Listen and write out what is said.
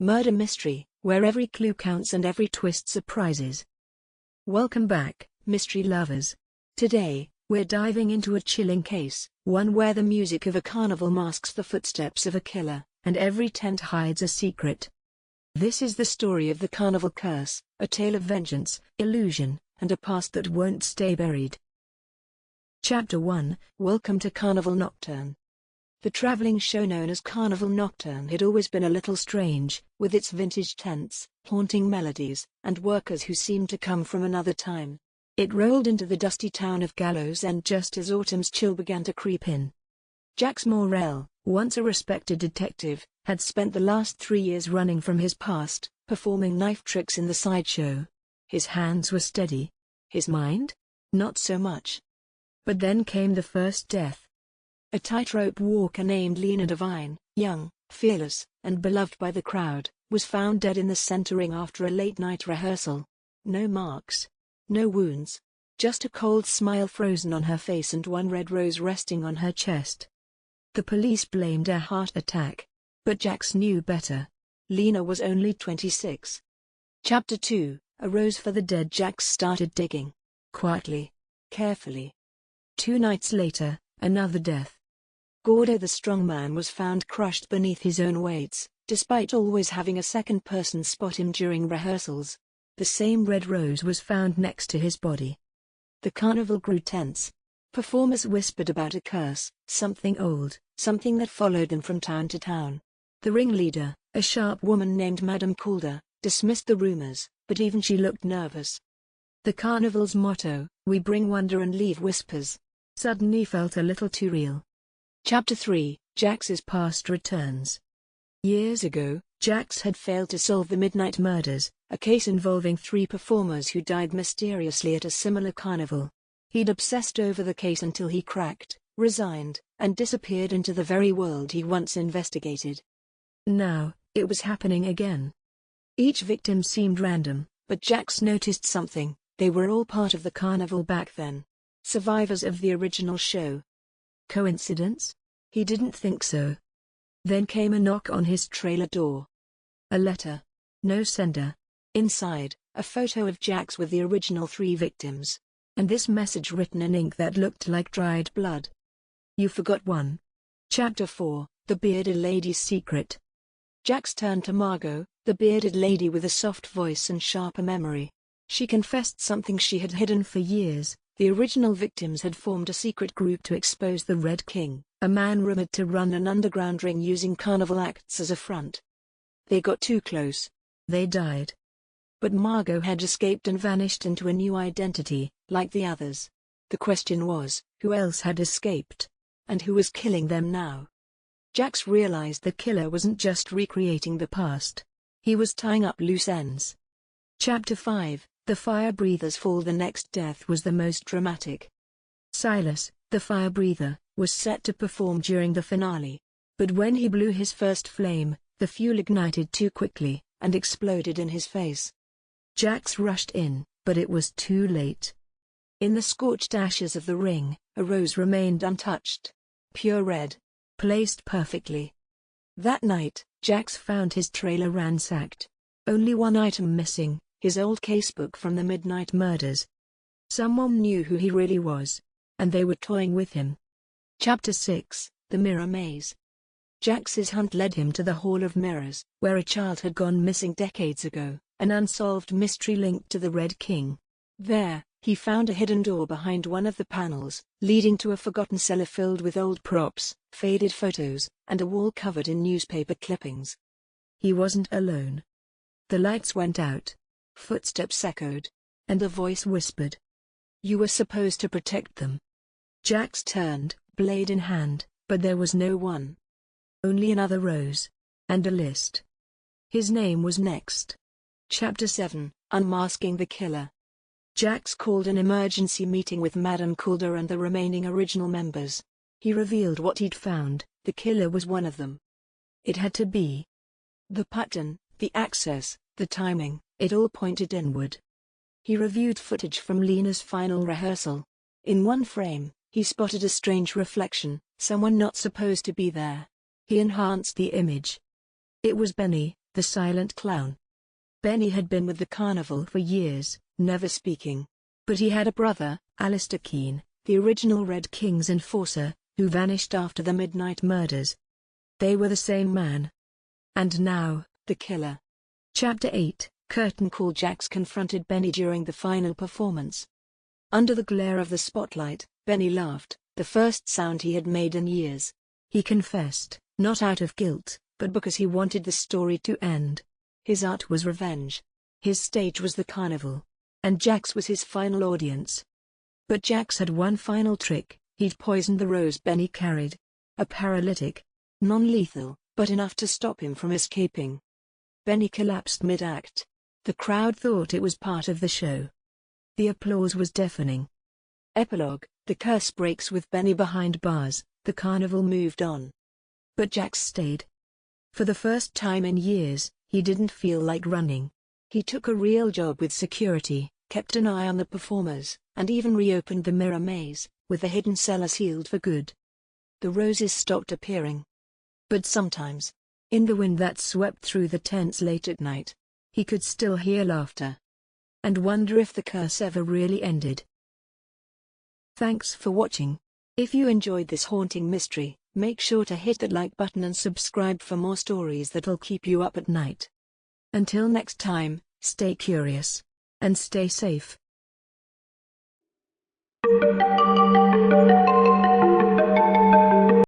Murder mystery, where every clue counts and every twist surprises. Welcome back, mystery lovers. Today, we're diving into a chilling case, one where the music of a carnival masks the footsteps of a killer, and every tent hides a secret. This is the story of the Carnival Curse, a tale of vengeance, illusion, and a past that won't stay buried. Chapter 1, Welcome to Carnival Nocturne. The traveling show known as Carnival Nocturne had always been a little strange, with its vintage tents, haunting melodies, and workers who seemed to come from another time. It rolled into the dusty town of Gallows End just as autumn's chill began to creep in. Jacques Morel, once a respected detective, had spent the last 3 years running from his past, performing knife tricks in the sideshow. His hands were steady. His mind? Not so much. But then came the first death. A tightrope walker named Lena Devine, young, fearless, and beloved by the crowd, was found dead in the center ring after a late-night rehearsal. No marks. No wounds. Just a cold smile frozen on her face and one red rose resting on her chest. The police blamed a heart attack. But Jacques knew better. Lena was only 26. Chapter 2, A Rose for the Dead. Jacques started digging. Quietly. Carefully. 2 nights later, another death. Gordo the strongman was found crushed beneath his own weights, despite always having a second person spot him during rehearsals. The same red rose was found next to his body. The carnival grew tense. Performers whispered about a curse, something old, something that followed them from town to town. The ringleader, a sharp woman named Madame Calder, dismissed the rumors, but even she looked nervous. The carnival's motto, "We bring wonder and leave whispers," suddenly felt a little too real. Chapter 3, Jacques' past returns. Years ago, Jacques had failed to solve the Midnight Murders, a case involving 3 performers who died mysteriously at a similar carnival. He'd obsessed over the case until he cracked, resigned, and disappeared into the very world he once investigated. Now, it was happening again. Each victim seemed random, but Jacques noticed something: they were all part of the carnival back then. Survivors of the original show. Coincidence? He didn't think so. Then came a knock on his trailer door. A letter. No sender. Inside, a photo of Jacques with the original 3 victims. And this message written in ink that looked like dried blood. You forgot one. Chapter 4, The Bearded Lady's Secret. Jacques turned to Margot, the bearded lady with a soft voice and sharper memory. She confessed something she had hidden for years. The original victims had formed a secret group to expose the Red King, a man rumored to run an underground ring using carnival acts as a front. They got too close. They died. But Margot had escaped and vanished into a new identity, like the others. The question was, who else had escaped? And who was killing them now? Jacques realized the killer wasn't just recreating the past. He was tying up loose ends. Chapter 5, The Fire Breather's Fall. The next death was the most dramatic. Silas, the fire breather, was set to perform during the finale. But when he blew his first flame, the fuel ignited too quickly, and exploded in his face. Jacques rushed in, but it was too late. In the scorched ashes of the ring, a rose remained untouched. Pure red. Placed perfectly. That night, Jacques found his trailer ransacked. Only one item missing: his old casebook from the Midnight Murders. Someone knew who he really was. And they were toying with him. Chapter 6, The Mirror Maze. Jacques' hunt led him to the Hall of Mirrors, where a child had gone missing decades ago, an unsolved mystery linked to the Red King. There, he found a hidden door behind one of the panels, leading to a forgotten cellar filled with old props, faded photos, and a wall covered in newspaper clippings. He wasn't alone. The lights went out. Footsteps echoed. And a voice whispered, "You were supposed to protect them." Jacques turned, blade in hand, but there was no one. Only another rose. And a list. His name was next. Chapter 7, Unmasking the Killer. Jacques called an emergency meeting with Madame Calder and the remaining original members. He revealed what he'd found: the killer was one of them. It had to be. The pattern, the access, the timing, it all pointed inward. He reviewed footage from Lena's final rehearsal. In one frame, he spotted a strange reflection, someone not supposed to be there. He enhanced the image. It was Benny, the silent clown. Benny had been with the carnival for years, never speaking. But he had a brother, Alistair Keene, the original Red King's enforcer, who vanished after the midnight murders. They were the same man. And now, the killer. Chapter 8, Curtain Call. Jax confronted Benny during the final performance. Under the glare of the spotlight, Benny laughed, the first sound he had made in years. He confessed, not out of guilt, but because he wanted the story to end. His art was revenge. His stage was the carnival. And Jax was his final audience. But Jax had one final trick. He'd poisoned the rose Benny carried. A paralytic. Non-lethal, but enough to stop him from escaping. Benny collapsed mid-act. The crowd thought it was part of the show. The applause was deafening. Epilogue: the curse breaks with Benny behind bars. The carnival moved on. But Jax stayed. For the first time in years, he didn't feel like running. He took a real job with security, kept an eye on the performers, and even reopened the mirror maze, with the hidden cellars sealed for good. The roses stopped appearing. But sometimes, in the wind that swept through the tents late at night, he could still hear laughter. And wonder if the curse ever really ended. Thanks for watching. If you enjoyed this haunting mystery, make sure to hit that like button and subscribe for more stories that'll keep you up at night. Until next time, stay curious. And stay safe.